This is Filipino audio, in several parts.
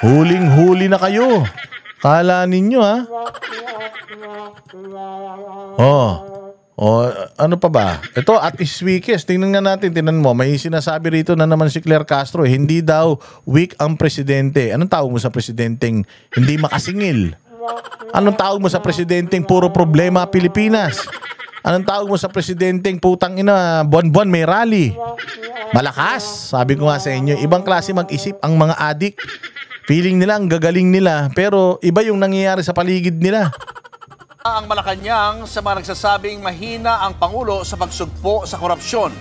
Huling-huli na kayo. Kala ninyo, ha? Ano pa ba? Ito, at is weakest. Tingnan nga natin, tingnan mo. May sinasabi rito na naman si Claire Castro, hindi daw weak ang presidente. Anong tawag mo sa presidenteng hindi makasingil? Anong tawag mo sa presidenteng puro problema Pilipinas? Anong tawag mo sa presidenteng putang ina, buwan-buwan may rally? Malakas, sabi ko nga sa inyo. Ibang klase mag-isip ang mga adik. Feeling nila ang gagaling nila, pero iba yung nangyayari sa paligid nila. Ang Malacanang sa mga nagsasabing mahina ang Pangulo sa pagsugpo sa korupsyon.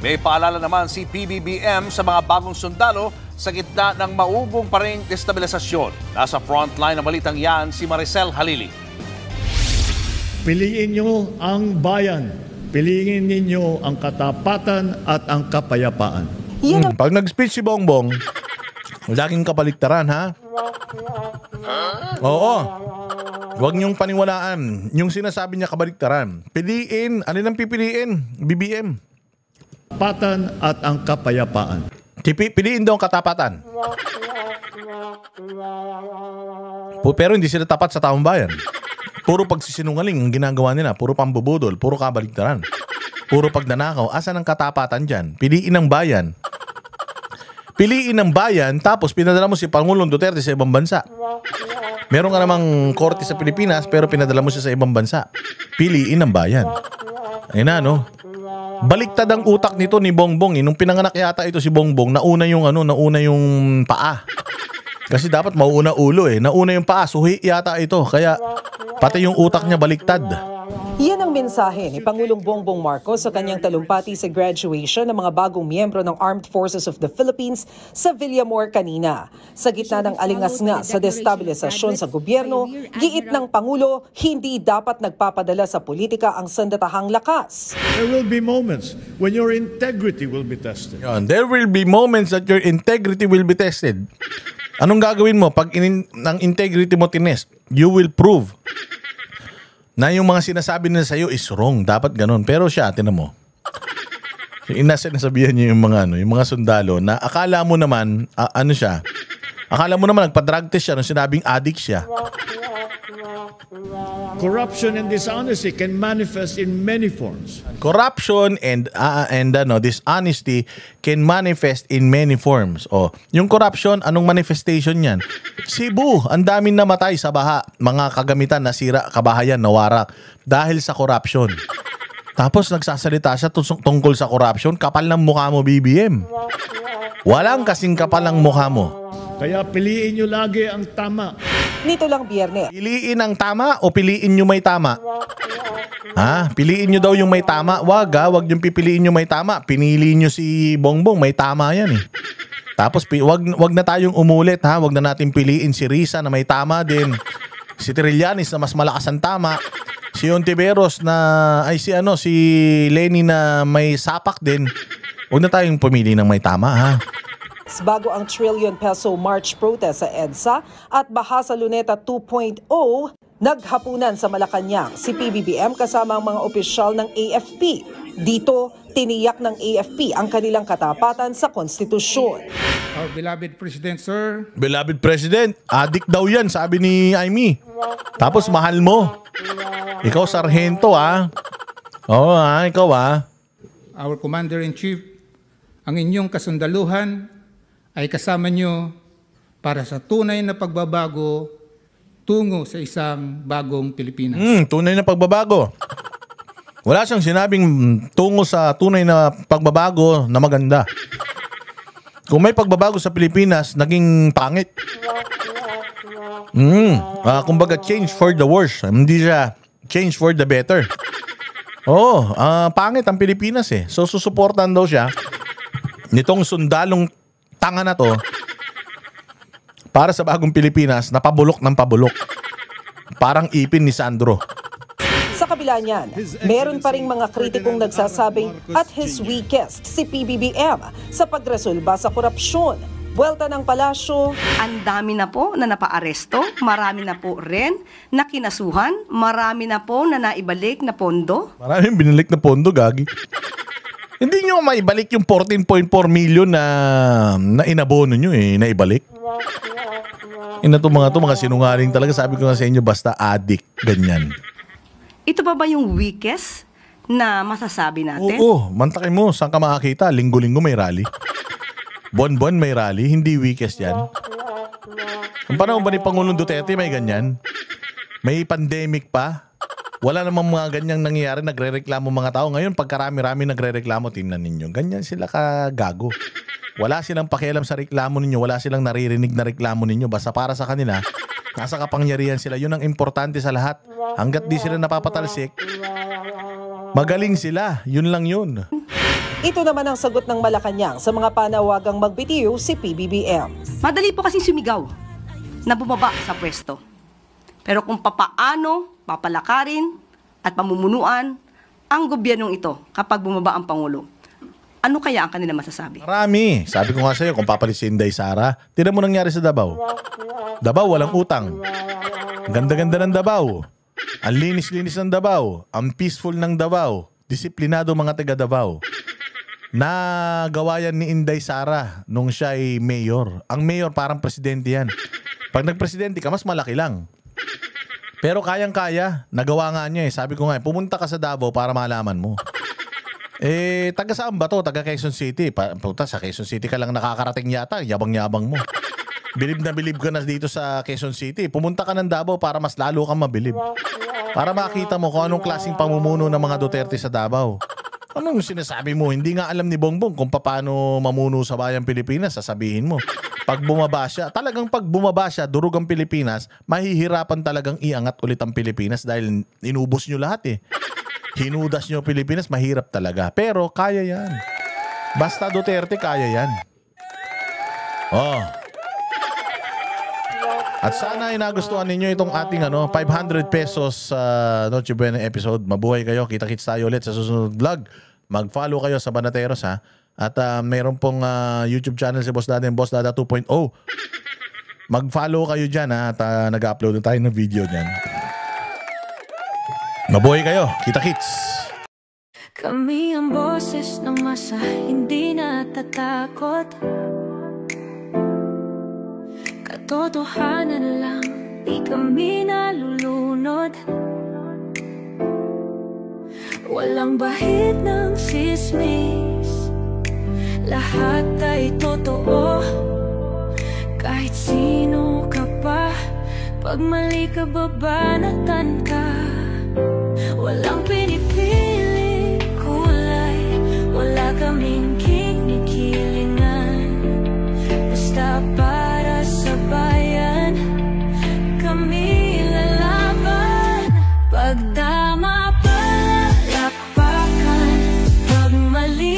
May paalala naman si PBBM sa mga bagong sundalo sa gitna ng maubong pa ring destabilisasyon. Nasa frontline ng balitang yan si Maricel Halili. Piliin niyo ang bayan. Piliin ninyo ang katapatan at ang kapayapaan. Pag nag-speech si Bongbong, laging kabaliktaran, ha? Oo. Huwag niyong paniwalaan. Yung sinasabi niya kabaliktaran. Piliin. Ano nang pipiliin? BBM. Katapatan at ang kapayapaan. Piliin daw ang katapatan. Pero hindi sila tapat sa taong bayan. Puro pagsisinungaling ang ginagawa nila. Puro pambubudol. Puro kabaliktaran. Puro pagnanakaw. Asan ang katapatan dyan? Piliin ang bayan. Piliin ng bayan, tapos pinadala mo si Pangulong Duterte sa ibang bansa. Meron ka namang korte sa Pilipinas, pero pinadala mo siya sa ibang bansa. Piliin ng bayan. Ayun na, no? Baliktad ang utak nito ni Bongbong. Nung pinanganak yata ito si Bongbong, nauna yung paa. Kasi dapat mauuna ulo eh. Nauna yung paa, suhi yata ito. Kaya pati yung utak niya baliktad. Yan ang mensahe ni Pangulong Bongbong Marcos sa kanyang talumpati sa graduation ng mga bagong miyembro ng Armed Forces of the Philippines sa Villamor kanina. Sa gitna ng alingas-nga sa destabilisasyon sa gobyerno, giit ng Pangulo, hindi dapat nagpapadala sa politika ang sandatahang lakas. There will be moments when your integrity will be tested. There will be moments that your integrity will be tested. Anong gagawin mo pag ang integrity mo tinest? You will prove na yung mga sinasabi nila sa'yo is wrong. Dapat ganun. Pero siya, tinan mo. Sinasabihan niyo yung mga sundalo na akala mo naman, akala mo naman nagpa-drug test siya nung sinabing addict siya. Corruption and dishonesty can manifest in many forms. Corruption and dishonesty can manifest in many forms. Yung corruption, anong manifestation niyan? Cebu, ang daming namatay sa baha. Mga kagamitan nasira, kabahayan, nawarak dahil sa corruption. Tapos nagsasalita siya tungkol sa corruption. Kapal ng mukha mo, BBM. Walang kasing kapal ng mukha mo. Kaya piliin nyo lagi ang tama. Nito lang Biyernes. Piliin ang tama o piliin nyo may tama? Piliin nyo daw yung may tama. Wag yung pipiliin nyo may tama. Pinili nyo si Bongbong, may tama yan eh. Tapos wag na tayong umulit, ha. Wag na natin piliin si Risa na may tama din. Si Trillanes na mas malakas ang tama. Si Ontiveros na si Lenny na may sapak din. Wag na tayong pumili ng may tama, ha. Bago ang trillion peso March protest sa EDSA at Baha sa Luneta 2.0, naghapunan sa Malacanang si PBBM kasama ang mga opisyal ng AFP. Dito, tiniyak ng AFP ang kanilang katapatan sa konstitusyon. Our beloved President, sir. Beloved President, adik daw yan, sabi ni Amy. Tapos mahal mo. Ikaw sarhento, ha? Oo, ha? Ikaw, ha? Our Commander-in-Chief, ang inyong kasundaluhan ay kasama nyo para sa tunay na pagbabago tungo sa isang bagong Pilipinas. Tunay na pagbabago. Wala siyang sinabing tungo sa tunay na pagbabago na maganda. Kung may pagbabago sa Pilipinas, naging pangit. Kumbaga change for the worse. Hindi siya change for the better. Pangit ang Pilipinas eh. So susuportan daw siya nitong sundalong tanga na to para sa bagong Pilipinas na pabulok ng pabulok. Parang ipin ni Sandro. Sa kabila niyan, meron pa ring mga kritikong nagsasabing at his weakest si PBBM sa pagresolba sa korupsyon. Buwelta ng palasyo. Ang dami na po na napaaresto, marami na po rin na kinasuhan, marami na po na naibalik na pondo. Maraming binalik na pondo, gagi. Hindi nyo maibalik yung 14.4 million na inabono nyo naibalik. Ina to mga sinungaling talaga. Sabi ko nga sa inyo, basta addict, ganyan. Ito ba yung weakest na masasabi natin? Oo, mantakin mo, saan ka makakita? Linggo-linggo may rally. Buwan-buwan may rally, hindi weakest yan. Ang panahon ba ni Pangulong Duterte may ganyan? May pandemic pa? Wala namang mga ganyang nangyayari, nagre-reklamo mga tao. Ngayon, pagkarami-rami nagre-reklamo, tingnan ninyo. Ganyan sila kagago. Wala silang pakialam sa reklamo ninyo, wala silang naririnig na reklamo ninyo. Basta para sa kanila, nasa kapangyarihan sila. Yun ang importante sa lahat. Hanggat di sila napapatalsik, magaling sila. Yun lang yun. Ito naman ang sagot ng Malacanang sa mga panawagang magbitiw si PBBM. Madali po kasing sumigaw na bumaba sa pwesto. Pero kung papaano papalakarin at pamumunuan ang gobyernong ito kapag bumaba ang Pangulo, ano kaya ang kanila masasabi? Marami. Sabi ko nga sa'yo, kung papalit si Inday Sara, tignan mo nangyari sa Davao. Davao, walang utang. Ganda-ganda ng Davao. Ang linis-linis ng Davao. Ang peaceful ng Davao. Disiplinado mga taga Davao. Nagawa yan ni Inday Sara nung siya ay mayor. Ang mayor parang presidente yan. Pag nagpresidente ka, mas malaki lang. Pero kayang-kaya. Nagawa nga niya eh. Sabi ko nga, pumunta ka sa Davao para malaman mo. Taga saan ba to? Taga Quezon City. Puta, sa Quezon City ka lang nakakarating yata. Yabang-yabang mo. Bilib na bilib ka na dito sa Quezon City. Pumunta ka ng Davao para mas lalo kang mabilib. Para makita mo kung anong klaseng pamumuno ng mga Duterte sa Davao. Anong sinasabi mo? Hindi nga alam ni Bongbong kung paano mamuno sa bayang Pilipinas. Sasabihin mo. Pag bumaba siya, talagang pag bumaba siya, durog ang Pilipinas, mahihirapan talagang iangat ulit ang Pilipinas dahil inubos nyo lahat eh. Hinudas nyo Pilipinas, mahirap talaga. Pero kaya yan. Basta Duterte, kaya yan. Oh. At sana ay nagustuhan ninyo itong ating 500 pesos Noche Buena episode. Mabuhay kayo. Kita-kits tayo ulit sa susunod vlog. Mag-follow kayo sa Banateros ha. At mayroon pong YouTube channel si Boss Dada, Boss Dada 2.0. Mag-follow kayo dyan ha. At nag-upload na tayo ng video dyan. Mabuhay kayo. Kita-kits. Kami ang boses ng masa, hindi natatakot. Katotohanan lang, di kami nalulunod. Walang bahid ng sismis, lahat ay totoo. Kahit sino ka pa, pag mali ka babanatan ka. Walang pinipili kulay, wala kaming kinikilingan. Basta para sa bayan, kami lalaban. Pag tama palapakan, pag mali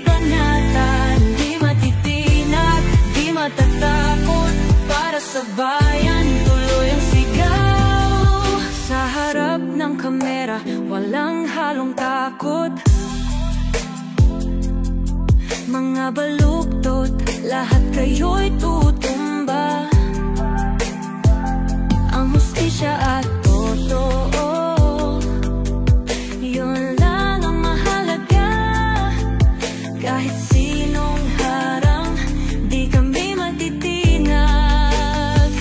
banatan. Di matitinag, di matatakot, para sa bayan tuloy ang sigaw. Sa harap ng kamera, walang halong takot. Mga baluktot, lahat kayo'y tutumba. Ang hustisya at totoo, yun lang ang mahalaga. Kahit sinong harang, di kami matitinag.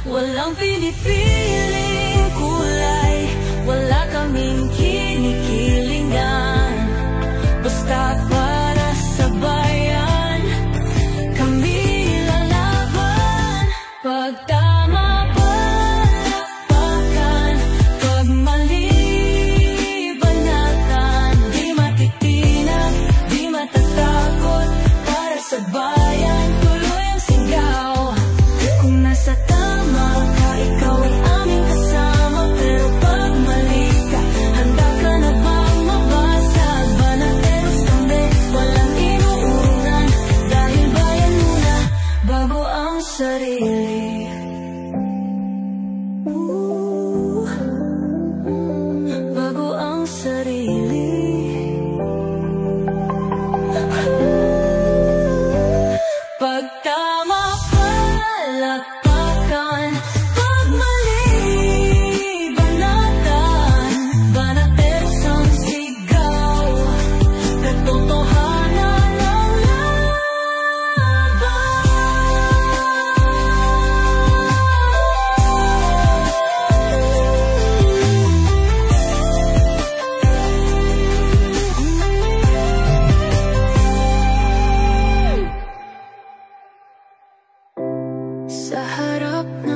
Walang pinipiling kulay, wala kaming kinikilingan. Basta para sa bayan, kami lalaban. Pag tama palapakan, pag mali banatan. Di matitinag, di matatakot, para sa bayan tuloy ang sigaw. Kung nasa tama ka, ikaw ay aming kasama. Pero pag mali ka, handa ka na bang mabasag? Banateros kami, walang inuunan. Dahil bayan muna, bago ang sarili. Bago ang sarili. Pag tama palapakan, pag mali banatan. Banateros ang sigaw, katotohanan ang laban. Sa harap